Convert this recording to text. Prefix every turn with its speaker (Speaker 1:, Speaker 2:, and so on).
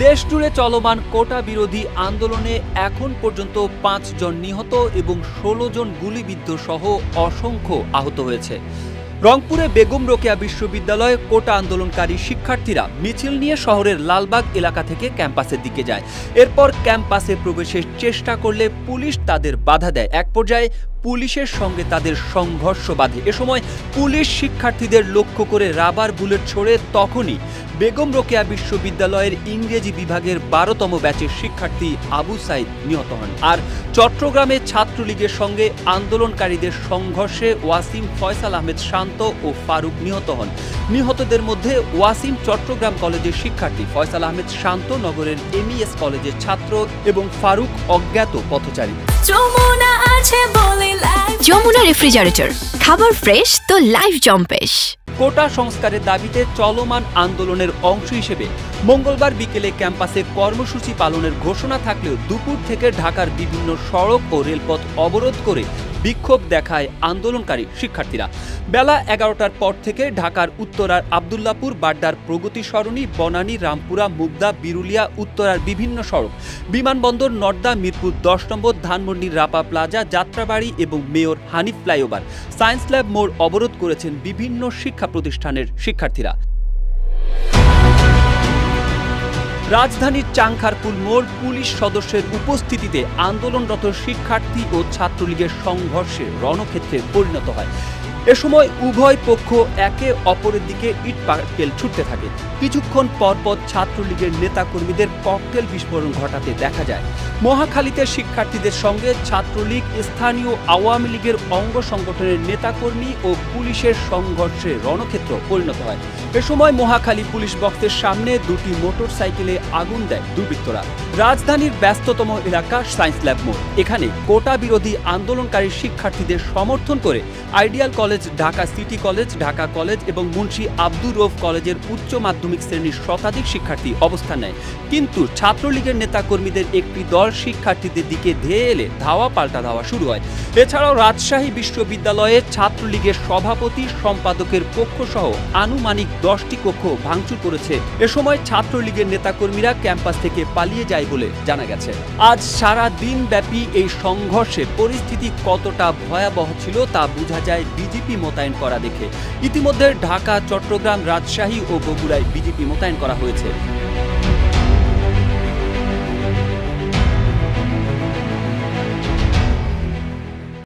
Speaker 1: দেশ জুড়ে চলমান কোটা বিরোধী আন্দোলনে এখন পর্যন্ত ৫ জন নিহত এবং ১৬ জন গুলিবিদ্ধ সহ অসংখ্য আহত হয়েছে। রংপুরে বেগম রোকেয়া বিশ্ববিদ্যালয়ে কোটা আন্দোলনকারী শিক্ষার্থীরা মিছিল নিয়ে শহরের লালবাগ এলাকা থেকে ক্যাম্পাসের দিকে যায়। এরপর ক্যাম্পাসে প্রবেশের চেষ্টা করলে পুলিশ তাদের বাধা দেয়। এক পর্যায়ে পুলিশের সঙ্গে তাদের সংঘর্ষ বাধে। এ সময় পুলিশ শিক্ষার্থীদের লক্ষ্য করে রাবার বুলেট ছোড়ে। তখনই বেগম রোকেয়া বিশ্ববিদ্যালয়ের ইংরেজি বিভাগের ১২তম ব্যাচের শিক্ষার্থী আবু সাইদ নিহত হন। আর চট্টগ্রামে ছাত্রলীগের সঙ্গে আন্দোলনকারীদের সংঘর্ষে ওয়াসিম, ফয়সাল আহমেদ শান্ত ও ফারুক নিহত হন। নিহতদের মধ্যে ওয়াসিম চট্টগ্রাম কলেজের শিক্ষার্থী, ফয়সাল আহমেদ শান্ত নগরের এমইএস কলেজের ছাত্র এবং ফারুক অজ্ঞাত পথচারী।
Speaker 2: যমুনা রেফ্রিজারেটর, খাবার ফ্রেশ তো লাইফ জম্পেশ।
Speaker 1: কোটা সংস্কারের দাবিতে চলমান আন্দোলনের অংশ হিসেবে মঙ্গলবার বিকেলে ক্যাম্পাসে কর্মসূচি পালনের ঘোষণা থাকলেও দুপুর থেকে ঢাকার বিভিন্ন সড়ক ও রেলপথ অবরোধ করে বিক্ষোভ দেখায় আন্দোলনকারী শিক্ষার্থীরা। বেলা ১১টার পর থেকে ঢাকার উত্তরার আব্দুল্লাপুর, বাড্ডার প্রগতি সরণি, বনানী, রামপুরা, মুগদা, বিরুলিয়া, উত্তরার বিভিন্ন সড়ক, বিমানবন্দর, নর্দা, মিরপুর ১০ নম্বর, ধানমন্ডি, রাপা প্লাজা, যাত্রাবাড়ি এবং mayor Hanif flyover, science lab মোড় অবরোধ করেছেন বিভিন্ন শিক্ষা প্রতিষ্ঠানের শিক্ষার্থীরা। রাজধানীর চাংখারপুল মোড় পুলিশ সদস্যের উপস্থিতিতে আন্দোলনরত শিক্ষার্থী ও ছাত্রলীগের সংঘর্ষে রণক্ষেত্রে পরিণত হয়। এ সময় উভয় পক্ষ একে অপরের দিকে ইট পাটকেল ছুটতে থাকে। কিছুক্ষণ পরপর ছাত্রলীগের নেতাকর্মীদের ককটেল বিস্ফোরণ ঘটাতে দেখা যায়। মহাখালীতে শিক্ষার্থীদের সঙ্গে ছাত্রলীগ, স্থানীয় আওয়ামী লীগের অঙ্গ সংগঠনের নেতাকর্মী ও পুলিশের সংঘর্ষে রণক্ষেত্র পরিণত হয়। এ সময় মহাখালী পুলিশ বক্সের সামনে দুটি মোটর সাইকেলে আগুন দেয় দুর্বৃত্তরা। রাজধানীর ব্যস্ততম এলাকা সায়েন্স ল্যাব মোড়, এখানে কোটা বিরোধী আন্দোলনকারী শিক্ষার্থীদের সমর্থন করে ideal college, Dhaka city college, Dhaka college এবং মুন্সি আব্দুর রউফ কলেজের উচ্চ মাধ্যমিক শ্রেণীর শতাধিক শিক্ষার্থী অবস্থান নেয়। কিন্তু ছাত্রলীগের নেতাকর্মীদের একটি দল শিক্ষার্থীদের দিকে ধেয়ে এলে ধাওয়া পাল্টা ধাওয়া শুরু হয়। এছাড়াও রাজশাহী বিশ্ববিদ্যালয়ের ছাত্রলীগের সভাপতি, সম্পাদকের কক্ষসহ আনুমানিক ১০টি কক্ষ ভাঙচুর করেছে। এ সময় ছাত্রলীগের নেতাকর্মীরা ক্যাম্পাস থেকে পালিয়ে যায় বলে জানা গেছে। আজ সারা দিন ব্যাপী এই সংঘর্ষে পরিস্থিতি কতটা ভয়াবহ ছিল তা বোঝা যায় বিজেপি মোতায়েন করা দেখে। ইতিমধ্যে ঢাকা, চট্টগ্রাম, রাজশাহী ও বগুড়ায় বিজেপি মোতায়েন করা হয়েছে।